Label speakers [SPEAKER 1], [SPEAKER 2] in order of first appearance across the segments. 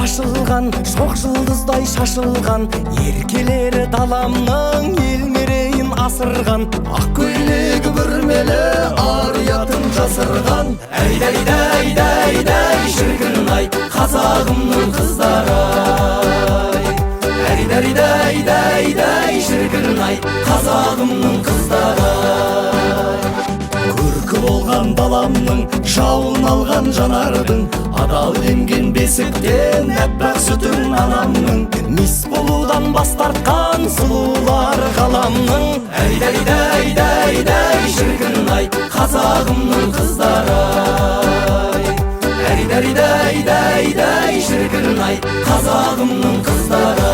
[SPEAKER 1] ашылған, шоқ жылдыздай шашылған, еркелері даламның ел мерейін асырған. Ақ көйлегі бүрмелі ар ұятын жасырған. Әй шіркін-ай, қазағымның қыздары. Әй шіркін-ай, қазағымның қыздары. Көркі болған даламның, жауын алған жанардың, адал емген бесіктен әппақ сүтін анамның, мис болудан бас тартқан сұлулар ғаламның. Әй шіркін-ай, қазағымның қыздары. Әй шіркін-ай, қазағымның қыздары.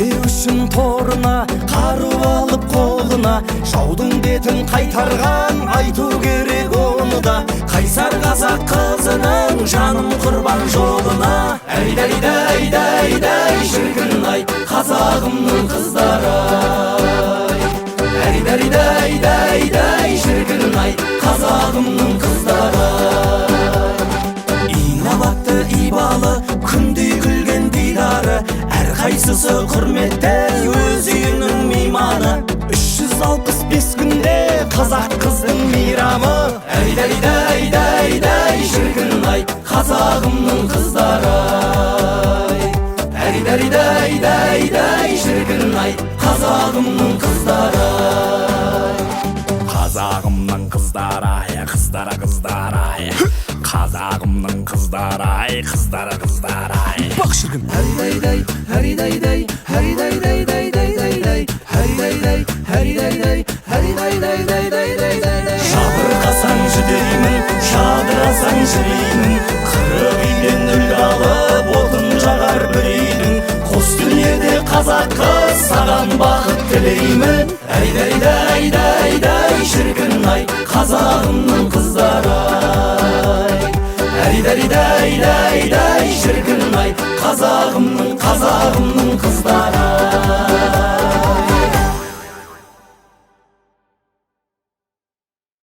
[SPEAKER 1] Үшін торына қару алып қолына, жаудың бетін қайтарған айту керек оны да. Қайсар қазақ қызының жаным құрбан жолына. Әй шіркін-ай, қазағымның қыздары. Әй шіркін-ай, қазағымның қыздары. Инабатты ибалы, күндей күлген дидары, әрқайсысы құрметті өз үйінің мейманы. 365 күнде қазақ қыздың мейрамы. Әй шіркін-ай, қазағымның қыздары. Әй шіркін-ай, қазағымның қыздары.
[SPEAKER 2] Қазағымның қыздары, қыздары, қыздары. Қазағымның қыздары, қыздары, қыздары.
[SPEAKER 1] Бақ шіркін. Жабырқасаң жүдеймін, жадырасаң жүреймін, қырық үйден үлгі алып отын жағар бір үйдің. Қос дүниеде қазақ қыз, саған бақыт тілеймін. Әй шіркін-ай, қазағымның қыздары. Әй шіркін-ай, қазағымның қыздары.